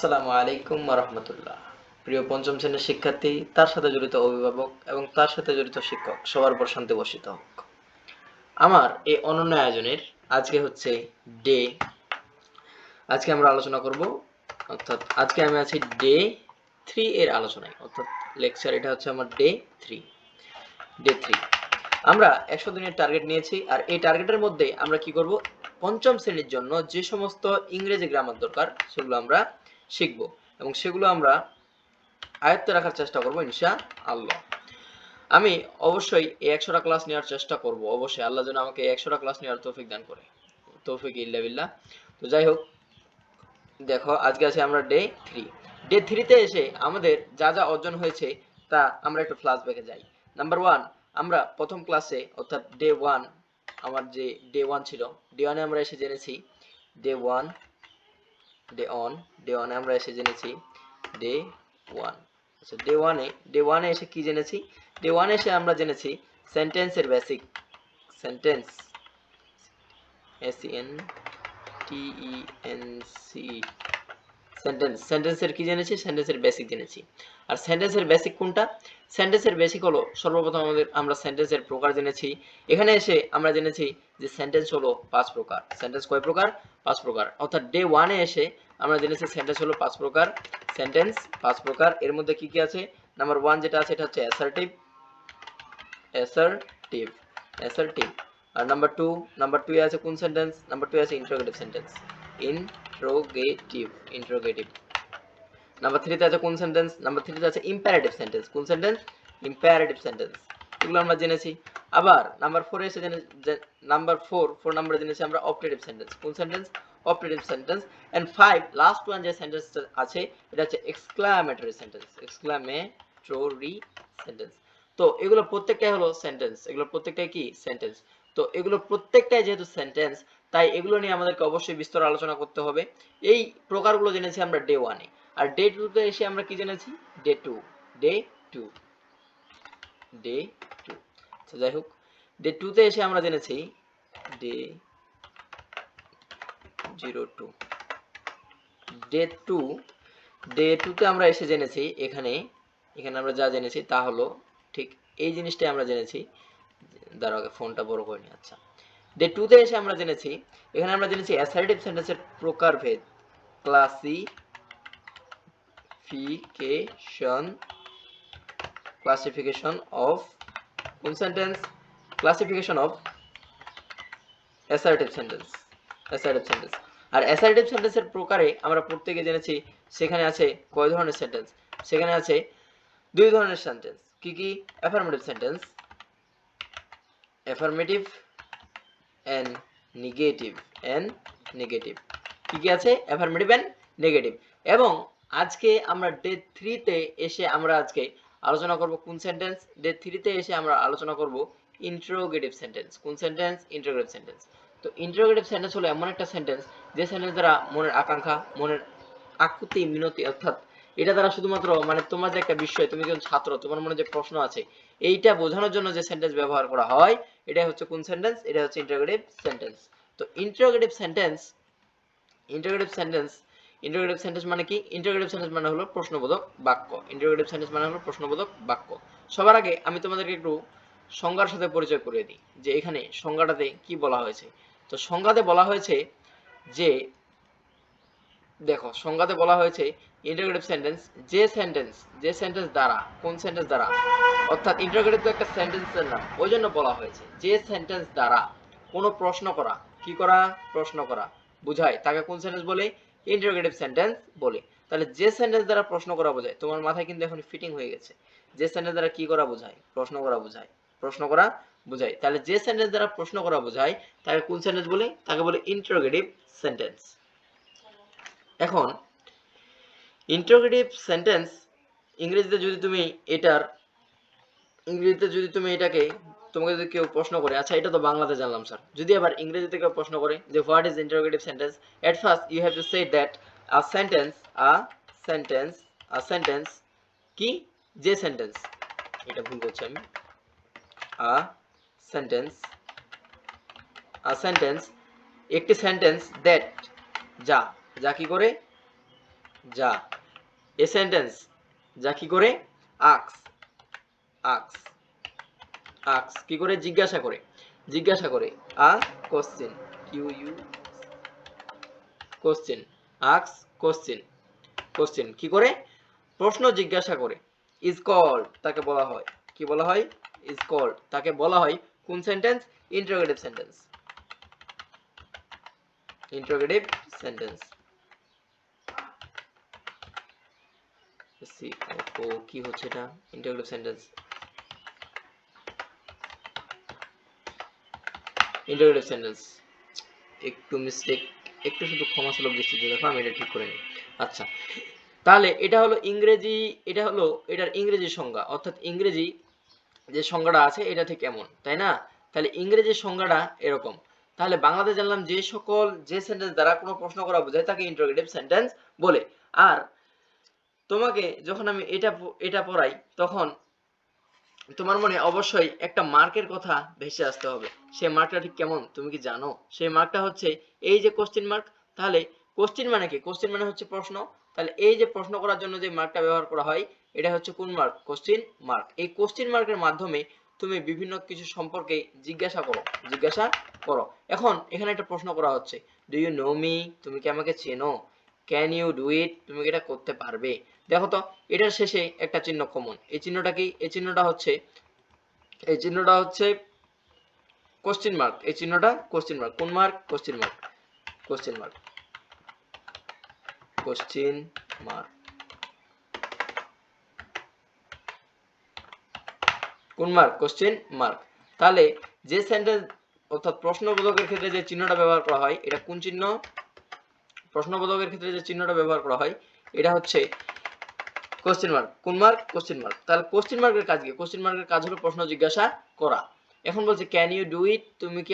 আসসালামু আলাইকুম ওয়া রাহমাতুল্লাহ। প্রিয় পঞ্চম শ্রেণীর শিক্ষার্থী, তার সাথে জড়িত অভিভাবক এবং তার সাথে জড়িত শিক্ষক সবার উপর শান্তি বর্ষিত হোক। আমার এই অনন্য আয়োজনের আজকে হচ্ছে ডে। আজকে আমরা আলোচনা করব, অর্থাৎ আজকে আমি আছি ডে 3 এর আলোচনায়, অর্থাৎ লেকচার এটা হচ্ছে আমার ডে 3। আমরা 100 দিনের টার্গেট নিয়েছি, আর এই টার্গেটের মধ্যে আমরা কি করব, পঞ্চম শ্রেণীর জন্য যে সমস্ত ইংরেজি গ্রামার দরকার সেগুলো আমরা শিখব এবং সেগুলো আমরা আয়ত্তে রাখার চেষ্টা করব ইনশাআল্লাহ। আমি অবশ্যই এই 100টা ক্লাস নেওয়ার চেষ্টা করব, অবশ্যই আল্লাহ যেন আমাকে 100টা ক্লাস নেওয়ার তৌফিক দান করে, তৌফিক ইল্লা বিল্লাহ। তো যাই হোক, দেখো আজকে আছে আমরা ডে 3। ডে 3 তে এসে আমাদের যা যা অর্জন হয়েছে তা আমরা একটু ফ্ল্যাশব্যাকে যাই। নাম্বার 1, আমরা প্রথম ক্লাসে অর্থাৎ ডে 1, আমার যে ডে 1 ছিল, ডে 1 এ আমরা এসে জেনেছি ডে 1 ডে অন ডে 1 এ আমরা এসে জেনেছি ডে 1। আচ্ছা, ডে 1 এ এসে কি জেনেছি? ডে 1 এ এসে আমরা জেনেছি সেন্টেন্সের বেসিক, সেন্টেন্স SENTENCE, সেন্টেন্সের কি জেনেছি? সেন্টেন্সের বেসিক জেনেছি। আর সেন্টেন্সের বেসিক কোনটা? সেন্টেন্সের বেসিক হলো সর্বপ্রথম আমরা সেন্টেন্সের প্রকার জেনেছি। এখানে এসে আমরা জেনেছি যে সেন্টেন্স হলো 5 প্রকার। সেন্টেন্স কয় প্রকার? 5 প্রকার। অর্থাৎ ডে 1 এ এসে আমরা জেনেছি সেন্টেন্স হলো 5 প্রকার। সেন্টেন্স 5 প্রকার। এর মধ্যে কি কি আছে? নাম্বার 1 যেটা আছে এটা হচ্ছে অ্যাসার্টিভ, অ্যাসার্টিভ, অ্যাসার্টিভ। আর নাম্বার 2 এ আছে কোন সেন্টেন্স? নাম্বার 2 এ আছে interrogative sentence, interrogative, interrogative. Number 3 তে আছে কোন সেন্টেন্স? নাম্বার 3 তে আছে ইম্পারেটিভ সেন্টেন্স। কোন সেন্টেন্স? Imperative sentence. এগুলো আমরা জেনেছি। আবার নাম্বার 4 এ এসে নাম্বার 4 নম্বরে জেনেছি আমরা অপটেটিভ সেন্টেন্স। কোন sentence? Optative sentence. And 5 last one যে সেন্টেন্সটা আছে এটা হচ্ছে এক্সক্লামেটরি সেন্টেন্স, এক্সক্লামেটরি সেন্টেন্স। তো এগুলো প্রত্যেকটাই হলো সেন্টেন্স, এগুলো প্রত্যেকটাই কি? সেন্টেন্স। তো এগুলো প্রত্যেকটাই যেহেতু সেন্টেন্স, তাই এগুলো নিয়ে আমাদেরকে অবশ্যই বিস্তর আলোচনা করতে হবে। এই প্রকারগুলো জেনেছি আমরা ডে 1 এ। আর ডে 2 তে এসে আমরা কি জেনেছি? Day 2, day 2, day 2। তো যাই হোক, ডে 2 তে এসে আমরা জেনেছি ডে 02, ডে 2, ডে 2 তে আমরা এসে জেনেছি এখানে আমরা যা জেনেছি তা হলো ঠিক এই জিনিসটাই আমরা জেনেছি। দাঁড়াও, আগে ফোনটা বড় করে নিই। আচ্ছা, ডে 2 তে এসে আমরা জেনেছি, এখানে আমরা জেনেছি অ্যাসার্টিভ সেন্টেন্সের প্রকারভেদ, ক্লাসিফিকেশন অফ কোন sentence? Classification of assertive sentence, assertive sentence. আর অ্যাসার্টিভ সেন্টেন্সের প্রকারে আমরা প্রত্যেকে জেনেছি সেখানে আছে কয় ধরনের সেন্টেন্স? সেখানে আছে দুই ধরনের সেন্টেন্স। কি কি? Affirmative sentence, affirmative and negative, কি কি আছে? Affirmative and negative. এবং আজকে আমরা ডে 3 তে এসে আমরা আজকে আলোচনা করব কোন সেন্টেন্স? ডে 3 তে এসে আমরা আলোচনা করব ইন্টারোগেটিভ সেন্টেন্স। কোন সেন্টেন্স? Interrogative sentence. তো ইন্টারোগেটিভ সেন্টেন্স হলো এমন একটা সেন্টেন্স যে সেন্টেন্স দ্বারা মনের আকাঙ্ক্ষা, মনের আকুতি মিনতি, অর্থাৎ এটা দ্বারা শুধুমাত্র মানে তোমার যে একটা বিষয়, তুমি যখন ছাত্র, তোমার মনে যে প্রশ্ন আছে এইটা বোঝানোর জন্য যে সেন্টেন্স ব্যবহার করা হয়, এটা হচ্ছে কোন সেন্টেন্স? এটা হচ্ছে ইন্টারোগেটিভ সেন্টেন্স। তো interrogative sentence, interrogative sentence, interrogative sentence মানে কি? ইন্টারোগেটিভ সেন্টেন্স মানে হলো প্রশ্নবোধক বাক্য। ইন্টারোগেটিভ সেন্টেন্স মানে হলো প্রশ্নবোধক বাক্য। সবার আগে আমি তোমাদেরকে একটু সংজ্ঞার সাথে পরিচয় করিয়ে দিই যে এখানে সংজ্ঞাটাতে কি বলা হয়েছে। তো সংজ্ঞাতে বলা হয়েছে যে, দেখো সংজ্ঞাতে বলা হয়েছে ইন্টারোগেটিভ সেন্টেন্স যে সেন্টেন্স দ্বারা, কোন সেন্টেন্স দ্বারা, অর্থাৎ ইন্টারোগেটিভ তো একটা সেন্টেন্সের নাম, ওই জন্য বলা হয়েছে যে সেন্টেন্স দ্বারা কোনো প্রশ্ন করা, কি করা? প্রশ্ন করা বোঝায় তাকে কোন সেন্টেন্স বলে? ইন্টারোগেটিভ সেন্টেন্স বলে। তাহলে যে সেন্টেন্স দ্বারা প্রশ্ন করা বোঝায়, তোমার মাথায় কিন্তু এখন ফিটিং হয়ে গেছে, যে সেন্টেন্স দ্বারা কি করা বোঝায়? প্রশ্ন করা বোঝায়, প্রশ্ন করা বোঝায়। তাহলে যে সেন্টেন্স দ্বারা প্রশ্ন করা বোঝায় তাকে কোন সেন্টেন্স বলে? তাকে বলে ইন্টারোগেটিভ সেন্টেন্স। এখন ইন্টারোগেটিভ সেন্টেন্স ইংরেজিতে যদি তুমি এটাকে তোমাকে যদি কেউ প্রশ্ন করে, আচ্ছা এটা তো বাংলাতে জানলাম স্যার, যদি আবার ইংরেজিতে কেউ প্রশ্ন করে যে what is interrogative sentence, at first you have to say that a sentence, sentence কি? যে সেন্টেন্স, এটা ভুল করছি আমি, আ সেন্টেন্স, একটি সেন্টেন্স দ্যাট, যা কি করে? যা। এ সেন্টেন্স যা কি করে? আক্স, আক্স, আক্স কি করে? জিজ্ঞাসা করে, জিজ্ঞাসা করে। A question, Q U question, আক্স কোশ্চেন, কোশ্চেন কি করে? প্রশ্ন জিজ্ঞাসা করে। ইজ কল্ড তাকে বলা হয়, কি বলা হয়? ইজ কল্ড তাকে বলা হয় কোন sentence? Interrogative sentence, interrogative sentence. সি ও কি হচ্ছে এটা? ইন্টারোগেটিভ সেন্টেন্স, ইন্টারোগেটিভ সেন্টেন্স একটু মিস্টেক, একটু শুধু ক্ষমা সুলভ দৃষ্টিতে দেখো, আমি এটা ঠিক করে নিই। আচ্ছা, তাহলে এটা হলো ইংরেজি, এটা হলো এটার ইংরেজি সংজ্ঞা, অর্থাৎ ইংরেজি যে সংজ্ঞাটা আছে এটা ঠিক এমন, তাই না? তাহলে ইংরেজি সংজ্ঞাটা এরকম। তাহলে বাংলাতে জানলাম যে সকল যে সেন্টেন্স দ্বারা কোনো প্রশ্ন করা বোঝায় তাকে ইন্টারোগেটিভ সেন্টেন্স বলে। আর তোমাকে যখন আমি এটা পড়াই তখন তোমার মনে অবশ্যই একটা মার্কের কথা ভেসে আসতে হবে। সেই মার্কটা ঠিক কেমন তুমি কি জানো? সেই মার্কটা হচ্ছে এই যে কোশ্চেন মার্ক। তাহলে কোশ্চেন মানে কি? কোশ্চেন মানে হচ্ছে প্রশ্ন। তাহলে এই যে প্রশ্ন করার জন্য যে মার্কটা ব্যবহার করা হয় এটা হচ্ছে কোন মার্ক? Question mark. এই কোশ্চেন মার্কের মাধ্যমে তুমি বিভিন্ন কিছু সম্পর্কে জিজ্ঞাসা করো, জিজ্ঞাসা করো। এখন এখানে একটা প্রশ্ন করা হচ্ছে, ডু ইউ নো মি? তুমি কি আমাকে চেনো? Can you do it? তুমি কি এটা করতে পারবে? দেখো তো এটার শেষে একটা চিহ্ন কমন। এই চিহ্নটা কি? এই চিহ্নটা হচ্ছে, এই চিহ্নটা হচ্ছে কোশ্চেন মার্ক। এই চিহ্নটা কোশ্চেন মার্ক। কোন mark? Question mark, question mark, question mark. কোন মার্ক? Question mark. তাহলে যে সেন্টেন্স অর্থাৎ প্রশ্নবোধকের ক্ষেত্রে যে চিহ্নটা ব্যবহার করা হয় এটা কোন চিহ্ন? প্রশ্নবোধকের ক্ষেত্রে যে চিহ্নটা ব্যবহার করা হয় এটা হচ্ছে কোশ্চেন মার্ক। কোন মার্ক? Question mark. তাহলে কোশ্চেন মার্কের কাজ কি? কোশ্চেন মার্কের কাজ হলো প্রশ্ন জিজ্ঞাসা করা। এখন বলছে ক্যান ইউ ডু ইট? তুমি কি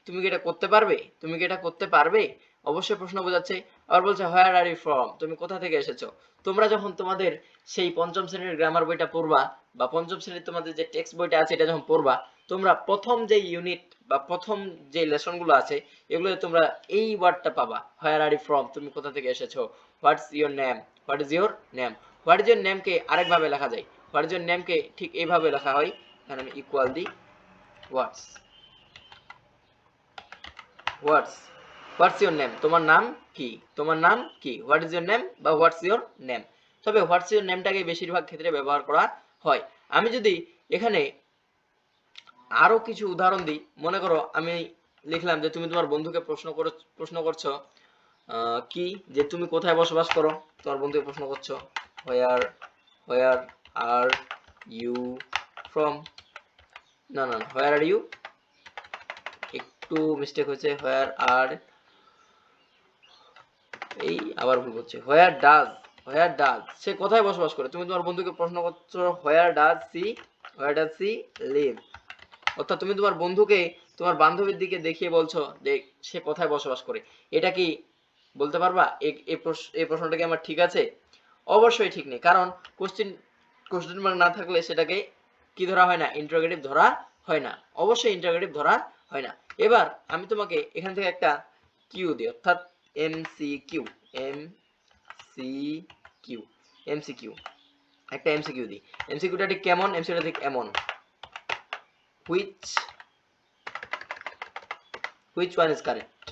তুমি কি এটা করতে পারবে? তুমি কি এটা করতে পারবে? অবশ্যই প্রশ্ন বোঝাচ্ছে। আবার বলছে হোয়ার আর ইউ ফ্রম? তুমি কোথা থেকে এসেছো? তোমরা যখন তোমাদের সেই পঞ্চম শ্রেণীর গ্রামার বইটা পড়বা বা পঞ্চম শ্রেণীর তোমাদের যে টেক্সট বইটা আছে এটা যখন পড়বা, তোমরা প্রথম যে ইউনিট বা প্রথম যে লেসনগুলো আছে এগুলোতে তোমরা এই ওয়ার্ডটা পাবা, হোয়ার আর ইউ ফ্রম? তুমি কোথা থেকে এসেছো? What's your name? What is your name? What is your নেমকে আরেকভাবে লেখা যায়। হোয়াট ইজ ইওর নেমকে ঠিক এইভাবে লেখা হয়, এখানে আমি ইকুয়াল দিই হোয়াটস, হোয়াটস, হোয়াটস ইওর নেম? তোমার নাম কি? তোমার নাম কি? হোয়াট ইজ ইওর নেম বা হোয়াটস ইওর নেম। তবে হোয়াটস ইওর নেমটাকে বেশিরভাগ ক্ষেত্রে ব্যবহার করা হয়। আমি যদি এখানে আরো কিছু উদাহরণ দিই, মনে করো আমি লিখলাম যে তুমি তোমার বন্ধুকে প্রশ্ন করছো কি যে তুমি কোথায় বসবাস করো? তোমার বন্ধুকে প্রশ্ন করছো হোয়ার, হোয়ার আর ইউ ফ্রম? না না, হোয়ার আর ইউ, একটু মিস্টেক হয়েছে। হোয়ার আর, এই আবার ভুল করছে। হোয়ার ডাজ, হোয়ার ডাজ, সে কোথায় বসবাস করে? তুমি তোমার বন্ধুকে প্রশ্ন করছো where does she, where does she live? অর্থাৎ তুমি তোমার বন্ধুকে তোমার বান্ধবীর দিকে দেখিয়ে বলছো যে সে কোথায় বসবাস করে। এটা কি বলতে পারবা এই প্রশ্নটা কি আমার ঠিক আছে? অবশ্যই ঠিক নেই, কারণ কোশ্চেন, কোশ্চেন মার্ক না থাকলে সেটাকে কি ধরা হয় না? ইন্টারোগেটিভ ধরা হয় না। অবশ্যই ইন্টারোগেটিভ ধরা হয় না। এবার আমি তোমাকে এখান থেকে একটা কিউ দিই, অর্থাৎ এমসিকিউ, এমসিকিউ, এমসিকিউ, একটা এমসিকিউ দিই। এমসিকিউটা ঠিক কেমন? এমসিকিউটা ঠিক এমন, which one is correct?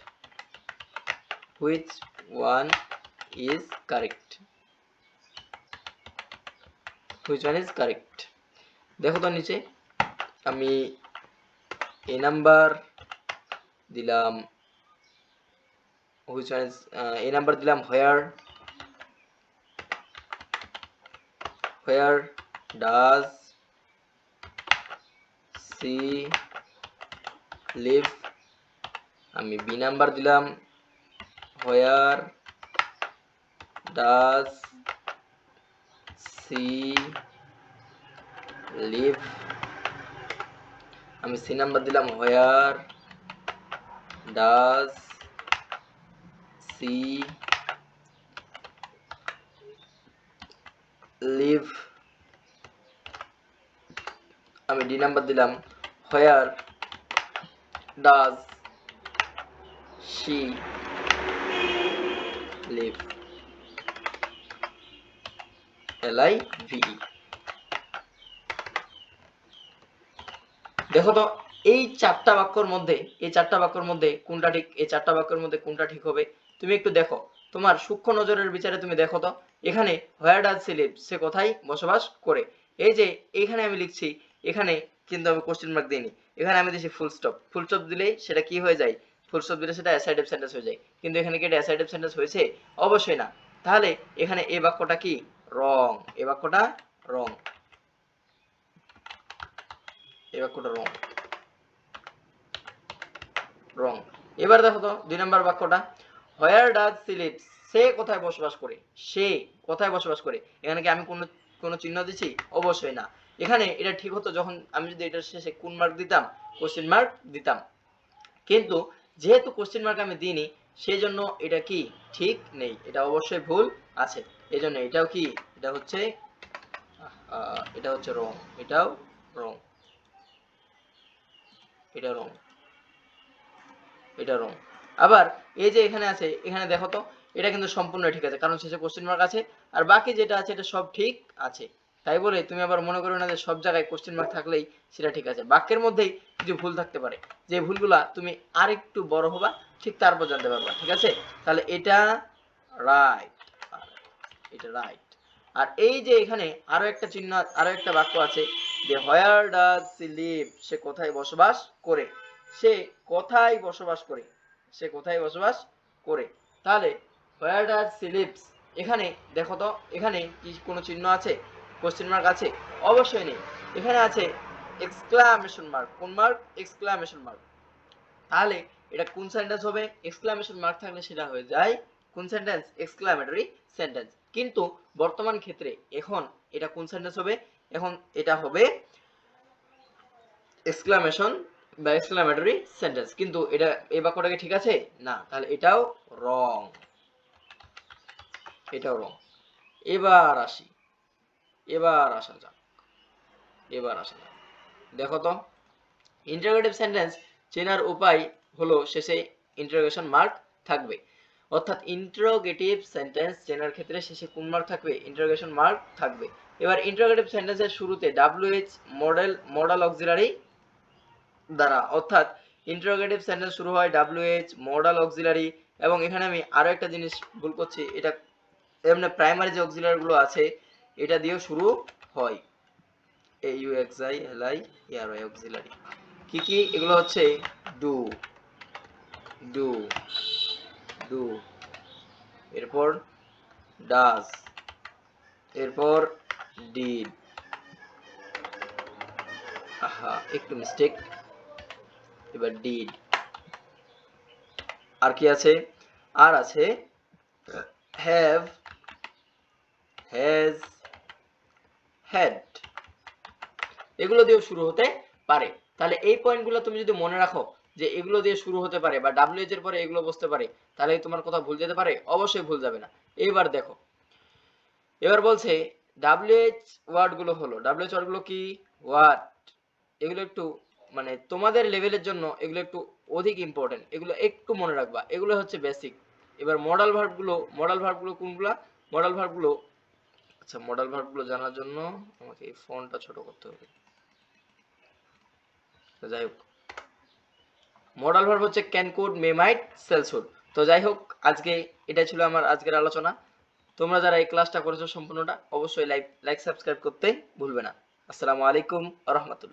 Which one is correct? Which one is correct? দেখো তো নিচে আমি এ নাম্বার দিলাম, which one is A number দিলাম where does she live? আমি বি নাম্বার দিলাম where does she live? আমি সি নাম্বার দিলাম where does she live? আমি ডি নাম্বার দিলাম where does she live? LIVE। দেখো তো এই চারটা বাক্যের মধ্যে কোনটা ঠিক, এই চারটা বাক্যের মধ্যে কোনটা ঠিক হবে তুমি একটু দেখো, তোমার সূক্ষ্ম নজরের বিচারে তুমি দেখো তো। এখানে হোয়ার ডাজ সি লিভ, সে কোথায় বসবাস করে। এই যে এখানে আমি লিখছি, এখানে কিন্তু আমি কোশ্চেন মার্ক দিইনি, এখানে আমি দিয়েছি ফুল স্টপ। ফুল স্টপ দিলেই সেটা কি হয়ে যায়, ফুল স্টপ দিলে সেটা অ্যাসার্টিভ সেন্টেন্স হয়ে যায়। কিন্তু এখানে কি এটা অ্যাসার্টিভ সেন্টেন্স হয়েছে? অবশ্যই না। তাহলে এখানে এই বাক্যটা কি রং, এই বাক্যটা রং, এই বাক্যটা রং রং। এবার দেখো তো 2 নম্বর বাক্যটা, হোয়ার ডাজ সি লিভ, সে কোথায় বসবাস করে, সে কোথায় বসবাস করে। এখানে কি আমি কোনো চিহ্ন দিছি? অবশ্যই না। এখানে এটা ঠিক হতো যখন আমি যদি এটার শেষে কোন মার্ক দিতাম, কোশ্চেন মার্ক দিতাম। কিন্তু যেহেতু কোশ্চেন মার্ক আমি দিইনি, সেই জন্য এটা কি ঠিক নেই, এটা অবশ্যই ভুল আছে। এই জন্য এটাও কি, এটা হচ্ছে রং, এটাও রং, এটা রং, এটা রং। আবার এই যে এখানে আছে, এখানে দেখো তো এটা কিন্তু সম্পূর্ণ ঠিক আছে, কারণ শেষে কোশ্চেন মার্ক আছে। আর বাকি যেটা আছে এটা সব ঠিক আছে। তাই বলে তুমি আবার মনে করো না যে সব জায়গায় কোশ্চেন মার্ক থাকলেই সেটা ঠিক আছে। বাক্যের মধ্যেই কিছু ভুল থাকতে পারে, যে ভুলগুলা তুমি আরেকটু বড় হবা ঠিক তারপর জানতে পারবা, ঠিক আছে। তাহলে এটা রাইট, এটা রাইট। আর এই যে এখানে আরো একটা চিহ্ন, আরো একটা বাক্য আছে যে হোয়ার ডাজ সি লিভ, সে কোথায় বসবাস করে, সে কোথায় বসবাস করে, সে কোথায় বসবাস করে। তাহলে হোয়ার ডাজ সি লিভস, এখানে দেখো তো এখানে কি কোনো চিহ্ন আছে, কোশ্চেন মার্ক আছে? অবশ্যই নেই। এখানে আছে এক্সক্লামেশন মার্ক। কোন মার্ক? Exclamation mark. তাহলে এটা কোন সেন্টেন্স হবে? এক্সক্লামেশন মার্ক থাকলে সেটা হয়ে যায় কোন সেন্টেন্স? Exclamatory sentence. কিন্তু বর্তমান ক্ষেত্রে এখন এটা কোন সেন্টেন্স হবে? এখন এটা হবে এক্সক্লামেশন বা এক্সক্লামেটরি সেন্টেন্স। কিন্তু এটা এই বাক্যটাকে ঠিক আছে না, তাহলে এটাও রং, এটাও রং। এবার আসি, এবার আসা যাক, এবার আসা যাক। দেখো তো ইন্টারোগেটিভ সেন্টেন্স চেনার উপায় হলো শেষে ইন্টারোগেশন মার্ক থাকবে। অর্থাৎ ইন্টারোগেটিভ সেন্টেন্স চেনার ক্ষেত্রে শেষে কোন মার্ক থাকবে? ইন্টারোগেশন মার্ক থাকবে। এবার ইন্টারোগেটিভ সেন্টেন্সের শুরুতে WH মডাল অক্সিলারি দ্বারা, অর্থাৎ ইন্টারোগেটিভ সেন্টেন্স শুরু হয় WH মডাল অক্সিলারি। এবং এখানে আমি আরো একটা জিনিস ভুল করছি, এটা এমনি প্রাইমারি যে অক্সিলারি গুলো আছে এটা দিয়েও শুরু হয়, AUXILI অক্সিলারি। কি কি এগুলো হচ্ছে? ডু, ডু, ডু, এরপর ডাজ, এরপর ডিড। আহা একটু মিস্টেক, এবার ডিড। আর কি আছে? আর আছে হ্যাভ, হ্যাজ, হ্যাড, এগুলো দিয়েও শুরু হতে পারে। তাহলে এই পয়েন্টগুলো তুমি যদি মনে রাখো যে এগুলো দিয়ে শুরু হতে পারে বা WH এর পরে এগুলো বসতে পারে, তাহলে তোমার কথা ভুল যেতে পারে? অবশ্যই ভুল যাবে না। এবার দেখো, এবার বলছে WH ওয়ার্ড গুলো হলো, WH ওয়ার্ড গুলো কি? হোয়াট। এগুলো একটু মানে তোমাদের লেভেলের জন্য এগুলো একটু অধিক ইম্পর্টেন্ট, এগুলো একটু মনে রাখবা, এগুলো হচ্ছে বেসিক। এবার মডাল ভার্ব গুলো কোনগুলা? মডাল ভার্ব গুলো, আচ্ছা মডাল ভার্ব গুলো জানার জন্য আমাকে এই ফন্টটা ছোট করতে হবে। যাই হোক, মডাল ভার্ব হচ্ছে can, could, may, might, shall, should. তো যাই হোক, আজকে এটা ছিল আমার আজকের আলোচনা। তোমরা যারা এই ক্লাসটা করেছো সম্পূর্ণটা, অবশ্যই লাইক সাবস্ক্রাইব করতে ভুলবে না। আসসালামু আলাইকুম ওয়া রাহমাতুল্লাহ।